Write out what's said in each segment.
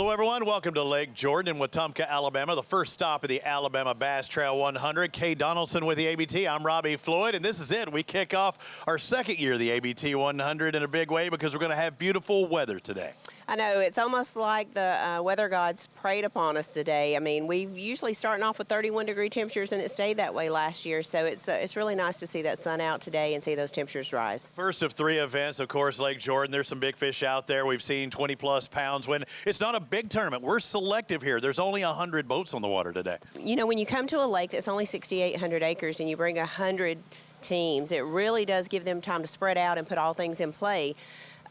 Hello, everyone. Welcome to Lake Jordan in Wetumpka, Alabama, the first stop of the Alabama Bass Trail 100. Kay Donaldson with the ABT. I'm Robbie Floyd, and this is it. We kick off our second year of the ABT 100 in a big way because we're going to have beautiful weather today. I know, it's almost like the weather gods prayed upon us today. I mean, we usually starting off with 31-degree temperatures, and it stayed that way last year, so it's really nice to see that sun out today and see those temperatures rise. First of three events, of course, Lake Jordan. There's some big fish out there. We've seen 20-plus pounds win. It's not a big tournament. We're selective here. There's only 100 boats on the water today. You know, when you come to a lake that's only 6,800 acres and you bring 100 teams, it really does give them time to spread out and put all things in play.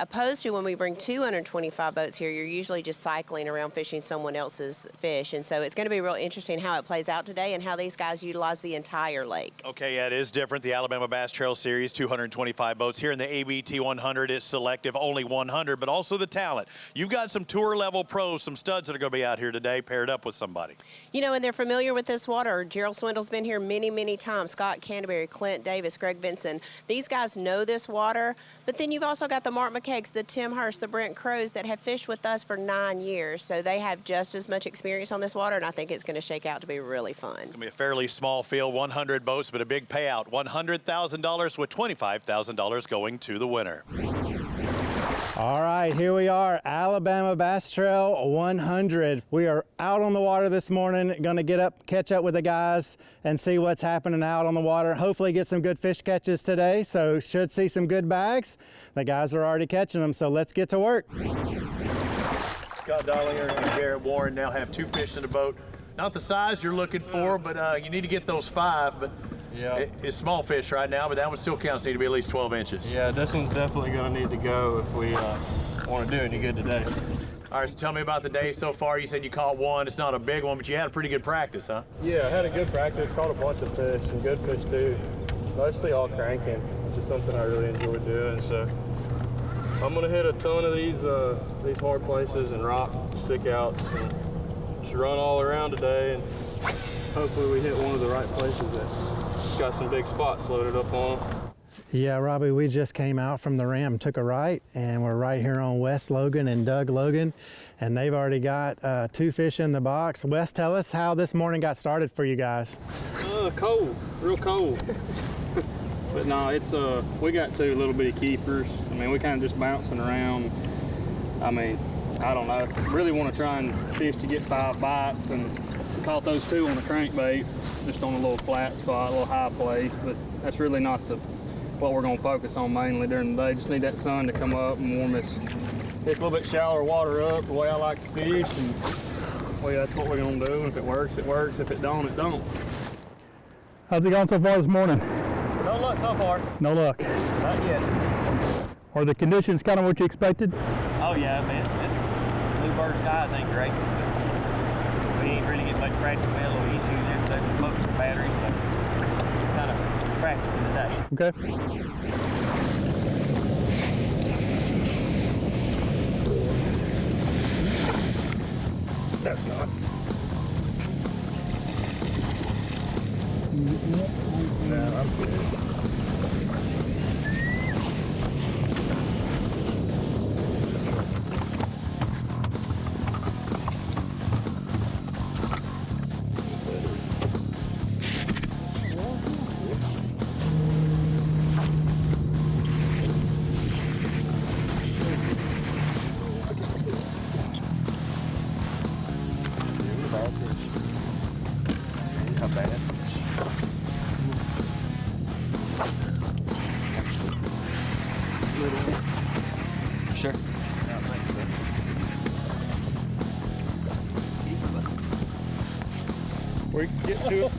Opposed to when we bring 225 boats here, you're usually just cycling around fishing someone else's fish. And so it's going to be real interesting how it plays out today and how these guys utilize the entire lake. Okay, yeah, it is different. The Alabama Bass Trail Series, 225 boats. Here in the ABT 100, it's selective, only 100, but also the talent. You've got some tour-level pros, some studs that are going to be out here today paired up with somebody. You know, and they're familiar with this water. Gerald Swindle's been here many, many times. Scott Canterbury, Clint Davis, Greg Vinson. These guys know this water. But then you've also got the Mark McKeggs, the Tim Hurst, the Brent Crows that have fished with us for 9 years. So they have just as much experience on this water, and I think it's going to shake out to be really fun. It's going to be a fairly small field, 100 boats, but a big payout. $100,000 with $25,000 going to the winner. All right, here we are, Alabama Bass Trail 100. We are out on the water this morning, gonna catch up with the guys and see what's happening out on the water. Hopefully get some good fish catches today, so should see some good bags. The guys are already catching them, so let's get to work. Scott Dollinger and Garrett Warren now have two fish in the boat. Not the size you're looking for, but you need to get those 5, but yeah, it's small fish right now, but that one still counts. Need to be at least 12 inches. Yeah, this one's definitely going to need to go if we want to do any good today. All right, so tell me about the day so far. You said you caught one. It's not a big one, but you had a pretty good practice, huh? Yeah, I had a good practice. Caught a bunch of fish, some good fish too. Mostly all cranking, which is something I really enjoy doing. So I'm going to hit a ton of these hard places and rock stick outs and just run all around today, and hopefully we hit one of the right places that got some big spots loaded up on them. Yeah, Robbie, we just came out from the Ram, took a right, and we're right here on Wes Logan and Doug Logan, and they've already got 2 fish in the box. Wes, tell us how this morning got started for you guys. Cold, real cold. But no, it's we got 2 little bitty keepers. I mean, we kind of just bouncing around. I mean, I don't know. Really want to try and fish to get 5 bites, and caught those 2 on a crankbait, just on a little flat spot, a little high place. But that's really not what we're going to focus on mainly during the day. Just need that sun to come up and warm this a little bit shallower water up, the way I like to fish. And well, yeah, that's what we're going to do. If it works, it works. If it don't, it don't. How's it going so far this morning? No luck so far. No luck. Not yet. Are the conditions kind of what you expected? Oh yeah, man. This bluebird sky, I think, great. But we ain't really getting much practice. We had a little issues yesterday with motor batteries, so kind of practicing today. Okay. That's not. No, I'm good. Not bad. Sure. We can get to it.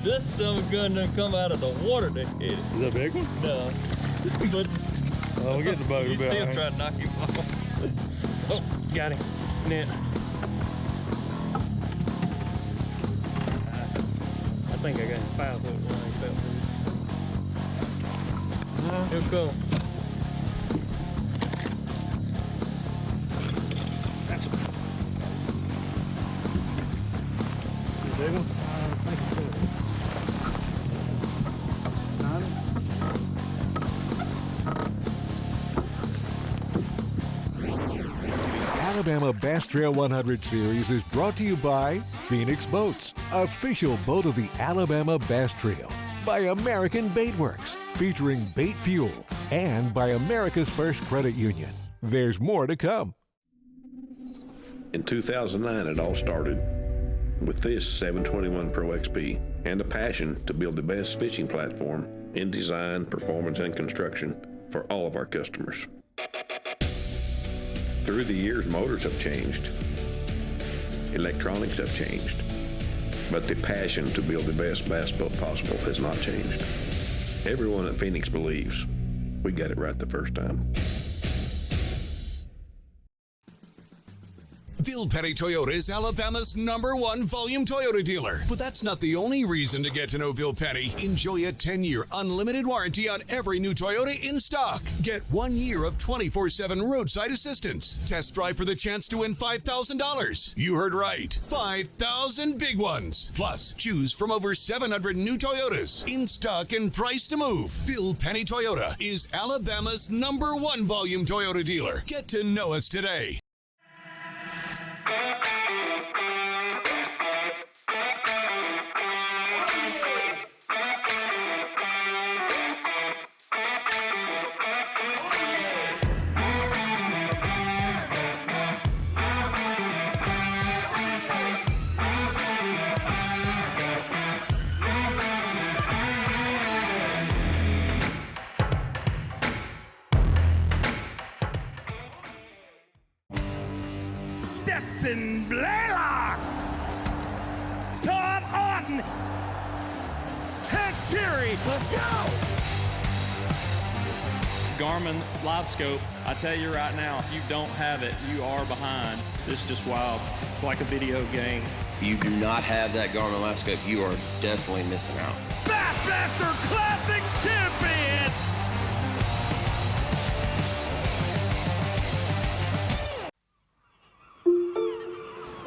That's something going to come out of the water to hit it. Is that a big one? No. But Oh, we'll get the boat. you still trying to knock him off. Oh, got him. Net. I think I got 5 foot line felt. Here we go. That's a big one. I think it's good. 9? Alabama Bass Trail 100 Series is brought to you by Phoenix Boats, official boat of the Alabama Bass Trail, by American Bait Works, featuring bait fuel, and by America's First Credit Union. There's more to come. In 2009, it all started with this 721 Pro XP and a passion to build the best fishing platform in design, performance, and construction for all of our customers. Through the years, motors have changed. Electronics have changed. But the passion to build the best bass boat possible has not changed. Everyone at Phoenix believes we got it right the first time. Bill Penny Toyota is Alabama's #1 volume Toyota dealer. But that's not the only reason to get to know Bill Penny. Enjoy a 10-year unlimited warranty on every new Toyota in stock. Get 1 year of 24/7 roadside assistance. Test drive for the chance to win $5,000. You heard right. 5,000 big ones. Plus, choose from over 700 new Toyotas in stock and price to move. Bill Penny Toyota is Alabama's #1 volume Toyota dealer. Get to know us today. Stetson Blaylock, Todd Auten, Hank Terry, let's go! Garmin Live Scope, I tell you right now, if you don't have it, you are behind. It's just wild. It's like a video game. If you do not have that Garmin Live Scope, you are definitely missing out. Bassmaster Classic Champion!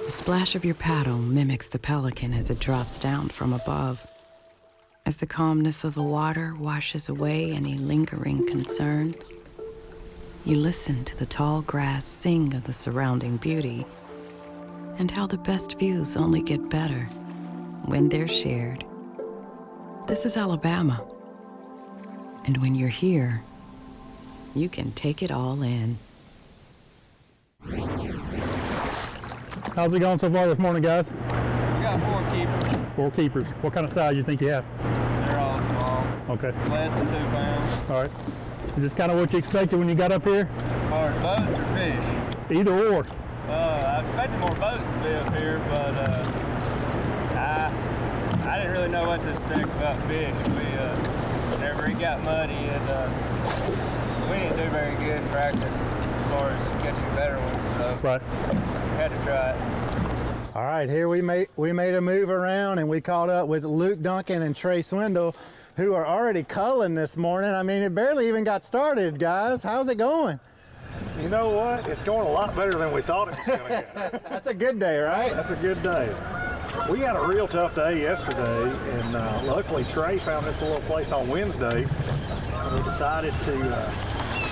The splash of your paddle mimics the pelican as it drops down from above. As the calmness of the water washes away any lingering concerns, you listen to the tall grass sing of the surrounding beauty and how the best views only get better when they're shared. This is Alabama, and when you're here, you can take it all in. How's it going so far this morning, guys? We got 4 keepers. 4 keepers. What kind of size you think you have? They're all small. Okay. Less than 2 pounds. All right. Is this kind of what you expected when you got up here? As far as boats or fish? Either or. I expected more boats to be up here, but I didn't really know what to expect about fish. Whenever it got muddy, we didn't do very good in practice as far as catching better ones, so right. We had to try it. All right, here we made a move around and we caught up with Luke Duncan and Trey Swindle, who are already culling this morning. I mean, it barely even got started, guys. How's it going? You know what? It's going a lot better than we thought it was going to get. That's a good day, right? That's a good day. We had a real tough day yesterday, and luckily Trey found this little place on Wednesday, and we decided to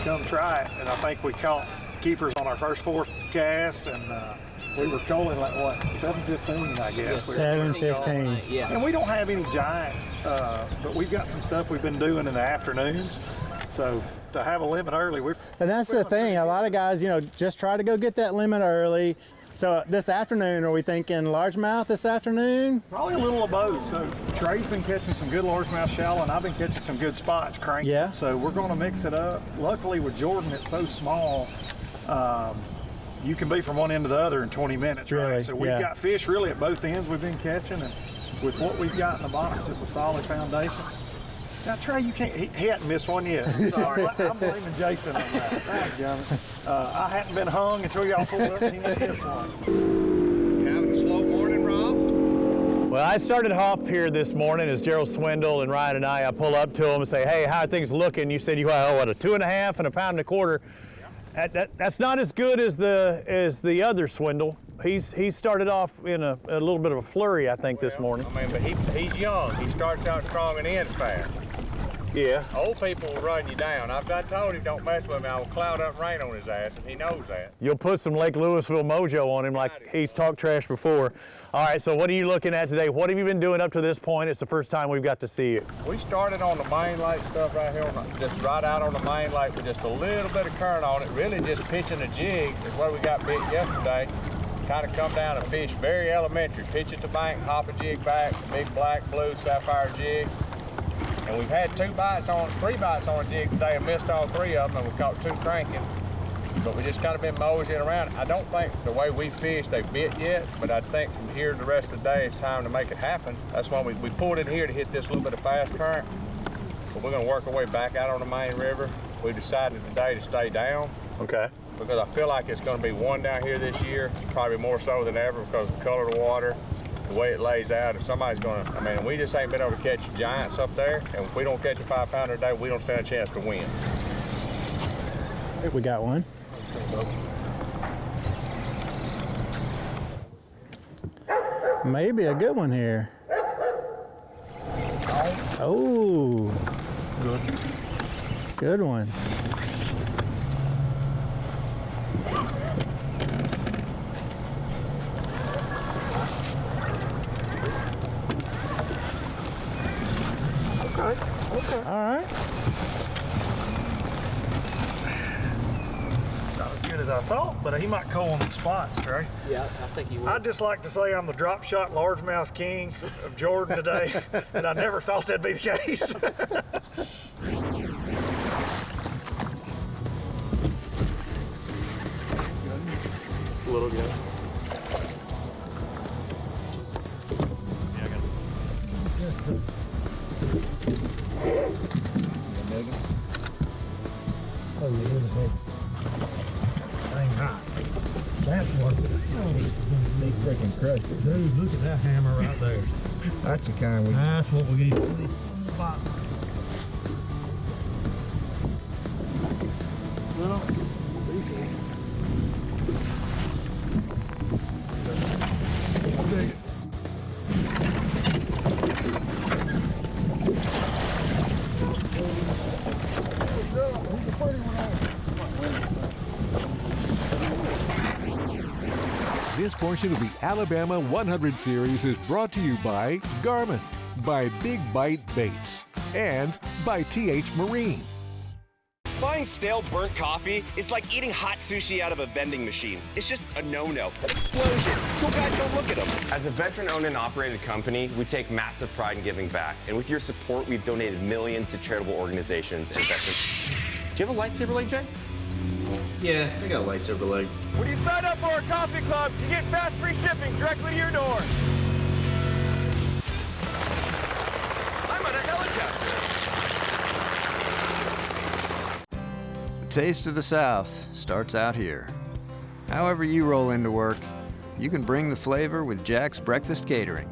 come try it. And I think we caught keepers on our first 4 cast, and we were culling like what, 7:15, I guess. 7:15. Yeah. And we don't have any giants, but we've got some stuff we've been doing in the afternoons. So to have a limit early, and that's the thing. A lot of guys, just try to go get that limit early. So this afternoon, are we thinking largemouth this afternoon? Probably a little of both. So Trey's been catching some good largemouth shallow, and I've been catching some good spots cranking. Yeah. So we're going to mix it up. Luckily with Jordan, it's so small, you can be from one end to the other in 20 minutes, really? Right? So we've got fish really at both ends we've been catching, and with what we've got in the bottom, it's just a solid foundation. Now, Trey, you can't, he hadn't missed one yet. Sorry, I'm blaming Jason on that. I hadn't been hung until y'all pulled up and he missed one. You having a slow morning, Rob? Well, I started off here this morning as Gerald Swindle and Ryan and I pull up to him and say, hey, how are things looking? You said you had, what, a 2.5 and a 1.25 pounds? That's not as good as the other Swindle. He started off in a little bit of a flurry, I think, this morning. I mean, but he's young. He starts out strong and ends fast. Yeah. Old people will run you down. I've done told him don't mess with me. I will cloud up rain on his ass, and he knows that. You'll put some Lake Louisville mojo on him like he's talked trash before. All right, so what are you looking at today? What have you been doing up to this point? It's the first time we've got to see you. We started on the main lake stuff right here, just right out on the main lake with just a little bit of current on it. Really just pitching a jig is where we got bit yesterday. Kind of come down and fish very elementary. Pitch at the bank, hop a jig back, big black, blue, sapphire jig. And we've had 3 bites on a jig today and missed all 3 of them, and we caught 2 cranking. But we just kind of been moseying around. I don't think the way we fish they bit yet, but I think from here to the rest of the day it's time to make it happen. That's why we pulled in here to hit this little bit of fast current. But we're gonna work our way back out on the main river. We decided today to stay down. Okay. Because I feel like it's gonna be one down here this year, probably more so than ever because of the color of the water, the way it lays out. If somebody's gonna, I mean, we just ain't been able to catch giants up there, and if we don't catch a 5-pounder today, we don't stand a chance to win. We got one. Maybe a good one here. Oh, good one. Okay. All right. Not as good as I thought, but he might call on the spots, Trey. Yeah, I think he will. I'd just like to say I'm the drop shot largemouth king of Jordan today, and I never thought that'd be the case. Little guy. Yeah, I got it. Oh, yeah, Dang right. that's one. Big freaking crush. Dude, look at that hammer right there. That's the kind we. That's what we need. Well, This portion of the Alabama 100 series is brought to you by Garmin, by Big Bite Baits, and by TH Marine. Buying stale, burnt coffee is like eating hot sushi out of a vending machine. It's just a no-no. Explosion. Cool guys don't look at them. As a veteran-owned and operated company, we take massive pride in giving back. And with your support, we've donated millions to charitable organizations and veterans. Do you have a lightsaber leg, Jay? Yeah, I got a lightsaber leg. When you sign up for our coffee club, you get fast free shipping directly to your door. I'm on a helicopter. The taste of the South starts out here. However you roll into work, you can bring the flavor with Jack's Breakfast Catering.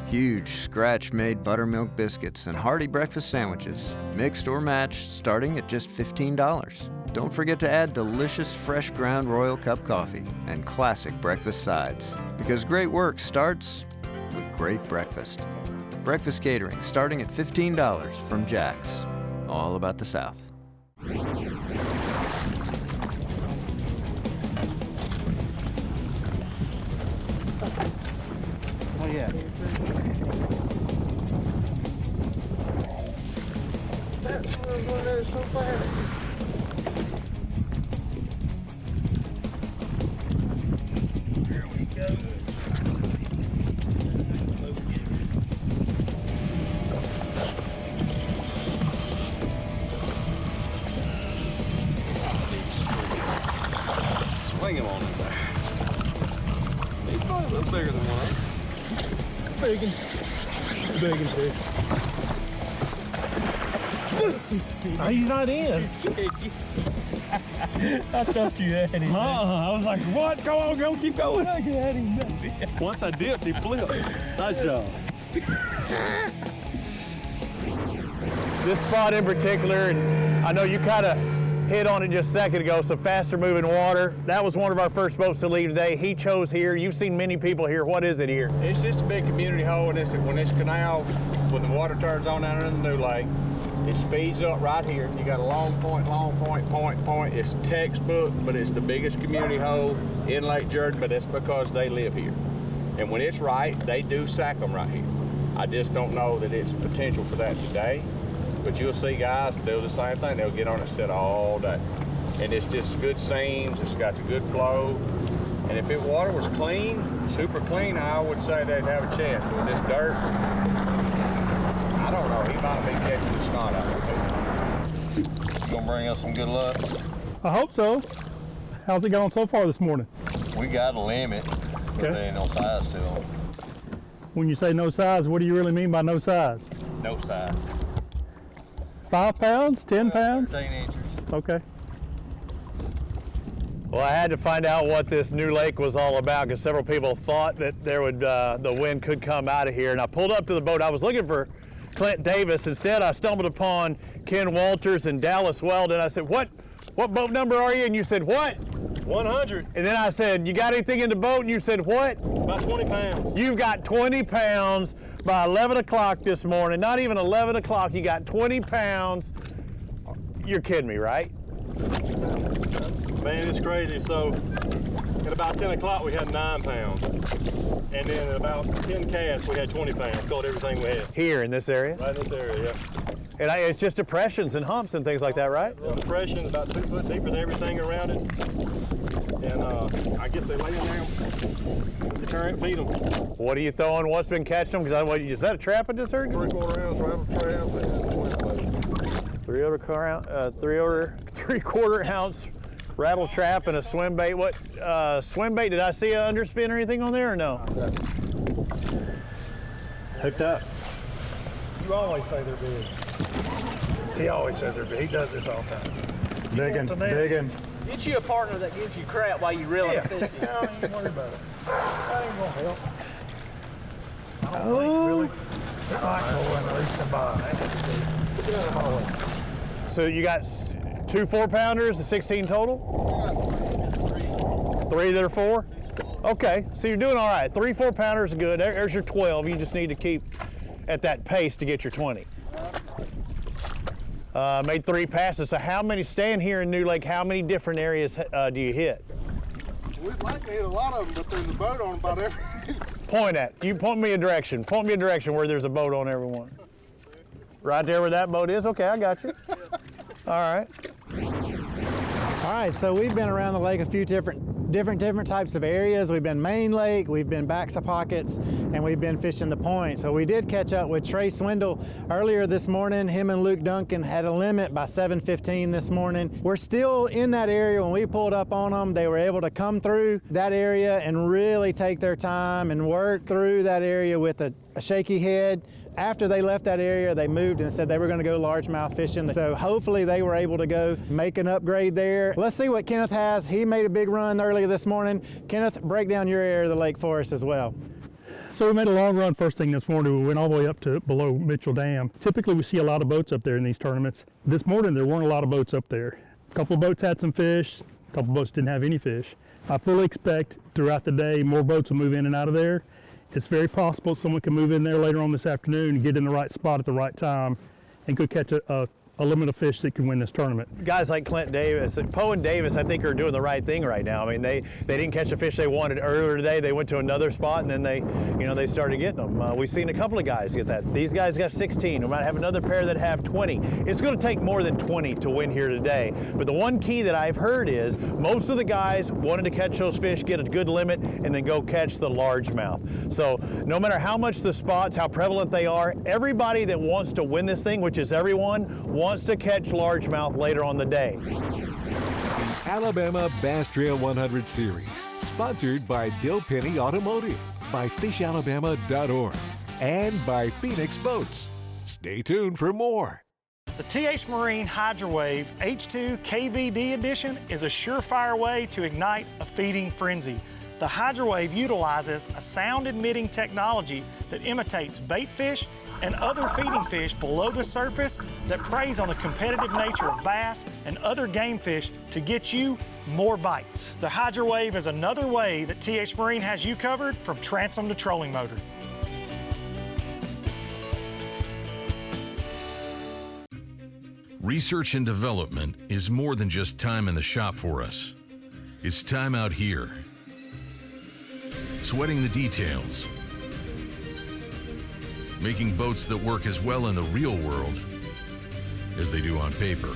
Huge scratch-made buttermilk biscuits and hearty breakfast sandwiches, mixed or matched, starting at just $15. Don't forget to add delicious fresh ground Royal Cup coffee and classic breakfast sides, because great work starts with great breakfast. Breakfast catering starting at $15 from Jack's. All about the South. Oh yeah. That's going there so fast. Here we go. swing him on him there. He's probably a little bigger than one. Bacon. Bacon fish. Oh, he's not in. I thought you had him. I was like, what? Go on, go, keep going. I had him. Once I dipped, he flipped. Nice job. This spot in particular, and I know you kind of hit on it just a second ago, so faster moving water. That was one of our first boats to leave today. He chose here. You've seen many people here. What is it here? It's just a big community hole, and when this canal, when the water turns on down in the new lake, It speeds up right here. You got a long point. It's textbook, but it's the biggest community hole in Lake Jordan, but that's because they live here. And when it's right, they do sack them right here. I just don't know that it's potential for that today, but you'll see guys do the same thing. They'll get on it set all day. And it's just good seams, it's got the good flow. And if water was clean, super clean, I would say they'd have a chance. But with this dirt, I don't know, he might be catching the snot out of it. You gonna bring us some good luck? I hope so. How's it going so far this morning? We got a limit, but there ain't no size to them. When you say no size, what do you really mean by no size? No size. 5 pounds, 10 pounds? 13 inches. Okay. Well, I had to find out what this new lake was all about because several people thought that there would the wind could come out of here. And I pulled up to the boat. I was looking for Clint Davis. Instead, I stumbled upon Ken Walters and Dallas Weldon. I said, what boat number are you? And you said, what? 100. And then I said, you got anything in the boat? And you said, what? About 20 pounds. You've got 20 pounds by 11 o'clock this morning. Not even 11 o'clock, you got 20 pounds. You're kidding me, right? Man, it's crazy. So at about 10 o'clock, we had 9 pounds. And then at about 10 casts, we had 20 pounds. Caught everything we had. Here in this area? Right in this area, yeah. And it's just depressions and humps and things like that, right? Yeah, depressions, about 2 foot deeper than everything around it. And I guess they lay in there with the current, feed them. What are you throwing? What's been catching them? Because is that a trap I just heard? 3/4 ounce rattle trap. 3/4 ounce rattle trap and a swim bait. What swim bait? Did I see an underspin or anything on there or no? Hooked up. You always say they're big. He always says they're big. He does this all the time. Digging. Get you a partner that gives you crap while you reeling the fish. No, I ain't worried about it. That ain't gonna help. Oh. I might go and release them by. So you got 2 4-pounders, 16 total? 3 that are 4? Okay, so you're doing all right. 3 4-pounders are good. There's your 12. You just need to keep at that pace to get your 20. Made 3 passes. So how many, staying here in New Lake, how many different areas do you hit? We'd like to hit a lot of them, but there's a boat on about every... Point me a direction. Point me a direction where there's a boat on every one. Right there where that boat is? Okay, I got you. All right. All right, so we've been around the lake a few different types of areas. We've been main lake, we've been backs of pockets, and we've been fishing the point. So we did catch up with Trey Swindle earlier this morning. Him and Luke Duncan had a limit by 7:15 this morning. We're still in that area. When we pulled up on them, they were able to come through that area and really take their time and work through that area with a shaky head. After they left that area, they moved and said they were going to go largemouth fishing. So hopefully they were able to go make an upgrade there. Let's see what Kenneth has. He made a big run earlier this morning. Kenneth, break down your area of the lake for us as well. So we made a long run first thing this morning. We went all the way up to below Mitchell Dam. Typically we see a lot of boats up there in these tournaments. This morning there weren't a lot of boats up there. A couple of boats had some fish, a couple of boats didn't have any fish. I fully expect throughout the day more boats will move in and out of there. It's very possible someone can move in there later on this afternoon and get in the right spot at the right time and could catch a limit of fish that can win this tournament. Guys like Clint Davis, Poe and Davis, I think are doing the right thing right now. I mean, they didn't catch the fish they wanted earlier today. They went to another spot and then they started getting them. We've seen a couple of guys get that. These guys got 16. We might have another pair that have 20. It's going to take more than 20 to win here today. But the one key that I've heard is most of the guys wanted to catch those fish, get a good limit, and then go catch the largemouth. So no matter how much the spots, how prevalent they are, everybody that wants to win this thing, which is everyone, wants to catch largemouth later on the day. The Alabama Bass Trail 100 Series, sponsored by Bill Penny Automotive, by fishalabama.org, and by Phoenix Boats. Stay tuned for more. The TH Marine HydroWave H2 KVD Edition is a surefire way to ignite a feeding frenzy. The HydroWave utilizes a sound-emitting technology that imitates bait fish and other feeding fish below the surface that preys on the competitive nature of bass and other game fish to get you more bites. The HydroWave is another way that TH Marine has you covered from transom to trolling motor. Research and development is more than just time in the shop for us. It's time out here, sweating the details, making boats that work as well in the real world as they do on paper.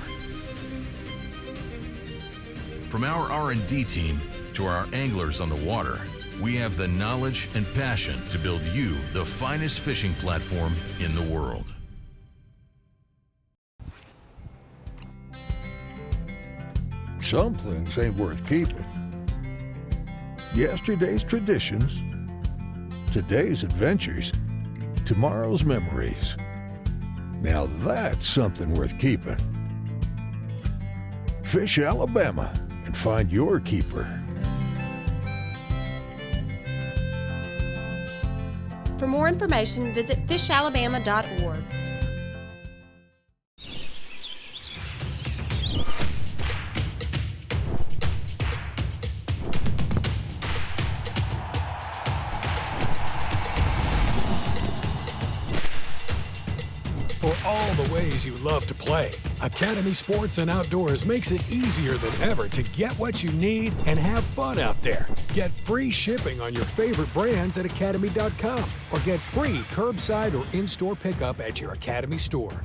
From our R&D team to our anglers on the water, we have the knowledge and passion to build you the finest fishing platform in the world. Some things ain't worth keeping. Yesterday's traditions, today's adventures, tomorrow's memories. Now that's something worth keeping. Fish Alabama and find your keeper. For more information, visit fishalabama.org. For all the ways you love to play, Academy Sports and Outdoors makes it easier than ever to get what you need and have fun out there. Get free shipping on your favorite brands at academy.com or get free curbside or in-store pickup at your Academy store.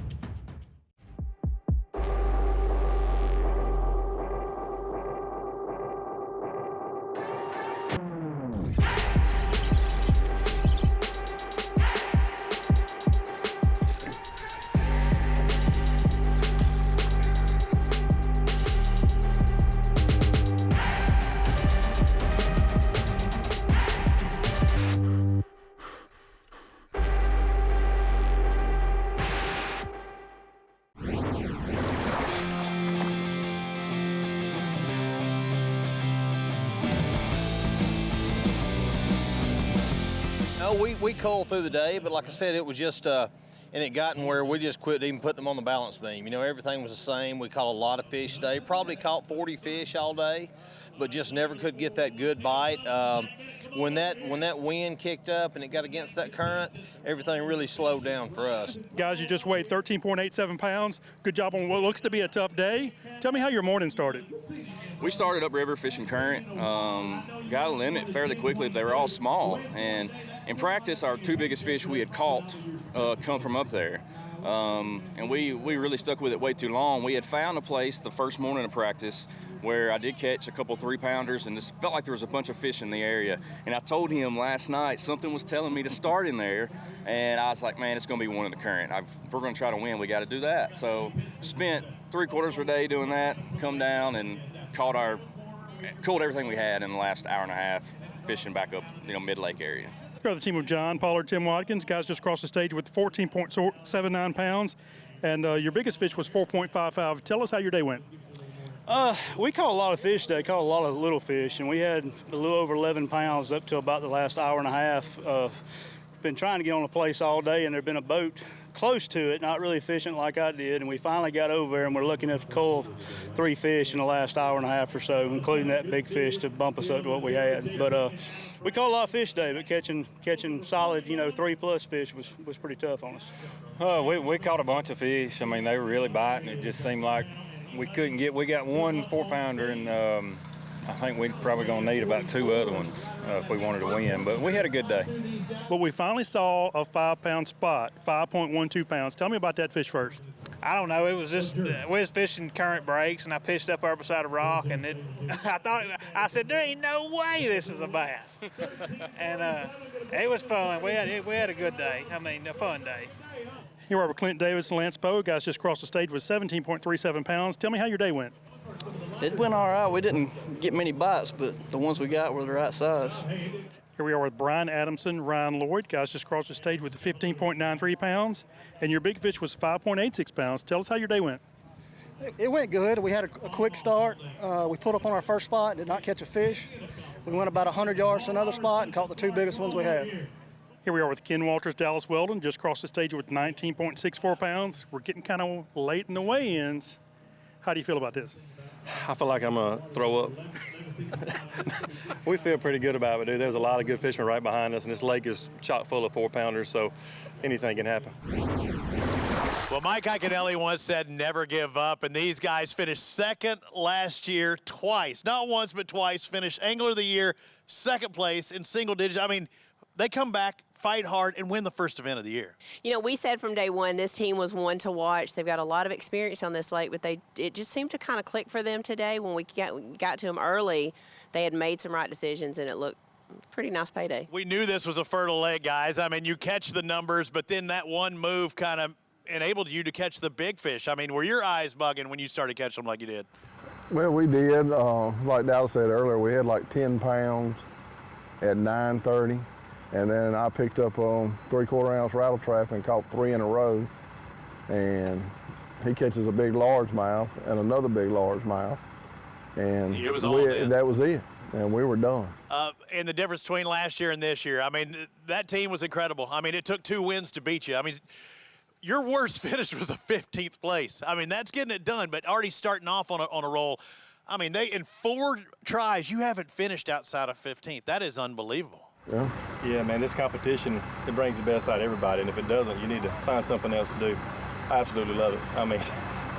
We culled through the day, but like I said, it was just, and it gotten where we just quit even putting them on the balance beam. You know, everything was the same. We caught a lot of fish today, probably caught 40 fish all day, but just never could get that good bite. When that wind kicked up and it got against that current, everything really slowed down for us. Guys, you just weighed 13.87 pounds. Good job on what looks to be a tough day. Tell me how your morning started. We started upriver fishing current, got a limit fairly quickly. They were all small, and in practice, our two biggest fish we had caught come from up there. And we really stuck with it way too long. We had found a place the first morning of practice where I did catch a couple 3-pounders, and just felt like there was a bunch of fish in the area. And I told him last night something was telling me to start in there, and I was like, man, it's going to be one in the current. If we're going to try to win, we got to do that. So spent 3/4 of a day doing that, come down and caught everything we had in the last hour and a half, fishing back up, mid-lake area. You're the team of John Pollard, Tim Watkins. Guys just crossed the stage with 14.79 pounds, and your biggest fish was 4.55. Tell us how your day went. We caught a lot of fish today, caught a lot of little fish, and we had a little over 11 pounds up to about the last hour and a half. Been trying to get on a place all day, and there'd been a boat close to it, not really efficient like I did, and we finally got over there, and we're looking at cull 3 fish in the last hour and a half or so, including that big fish to bump us up to what we had. But we caught a lot of fish today, but catching solid, 3+ fish was pretty tough on us. We caught a bunch of fish. I mean, they were really biting. It just seemed like we got one 4-pounder, and I think we're probably going to need about 2 other ones if we wanted to win, but we had a good day. But we finally saw a 5-pound spot, 5.12 pounds. Tell me about that fish first. I don't know. It was just, we was fishing current breaks, and I pitched up there beside a rock, and I said, there ain't no way this is a bass. And it was fun. We had a good day. I mean, a fun day. Here we are with Clint Davis and Lance Poe. Guys just crossed the stage with 17.37 pounds. Tell me how your day went. It went all right. We didn't get many bites, but the ones we got were the right size. Here we are with Brian Adamson, Ryan Lloyd. Guys just crossed the stage with 15.93 pounds, and your big fish was 5.86 pounds. Tell us how your day went. It went good. We had a quick start. We pulled up on our first spot and did not catch a fish. We went about 100 yards to another spot and caught the 2 biggest ones we had. Here we are with Ken Walters, Dallas Weldon, just crossed the stage with 19.64 pounds. We're getting kind of late in the weigh-ins. How do you feel about this? I feel like I'm going to throw up. We feel pretty good about it, dude. There's a lot of good fishermen right behind us, and this lake is chock full of 4-pounders, so anything can happen. Well, Mike Iaconelli once said never give up, and these guys finished second last year twice. Not once, but twice. Finished Angler of the Year, second place in single digits. I mean, they come back, fight hard, and win the first event of the year. You know, we said from day one this team was one to watch. They've got a lot of experience on this lake, but it just seemed to kind of click for them today. When we got to them early, they had made some right decisions, and it looked pretty nice payday. We knew this was a fertile lake, guys. I mean, you catch the numbers, but then that one move kind of enabled you to catch the big fish. I mean, were your eyes bugging when you started catching them like you did? Well, we did. Like Dallas said earlier, we had like 10 pounds at 9:30, and then I picked up a 3/4 ounce rattle trap and caught 3 in a row. And he catches a big largemouth and another big largemouth, and It was all in. that was it, and we were done. And the difference between last year and this year, I mean, that team was incredible. I mean, it took 2 wins to beat you. I mean, your worst finish was a 15th place. I mean, that's getting it done, but already starting off on a roll. I mean, in 4 tries, you haven't finished outside of 15th. That is unbelievable. Yeah, man, this competition, it brings the best out of everybody, and if it doesn't, you need to find something else to do. I absolutely love it. I mean,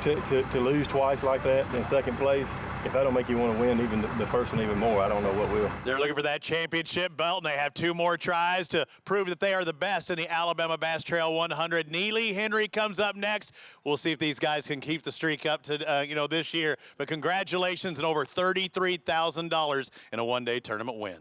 to lose twice like that in second place, if that don't make you want to win even the first one even more, I don't know what will. They're looking for that championship belt, and they have 2 more tries to prove that they are the best in the Alabama Bass Trail 100. Neely Henry comes up next. We'll see if these guys can keep the streak up to this year. But congratulations on over $33,000 in a one-day tournament win.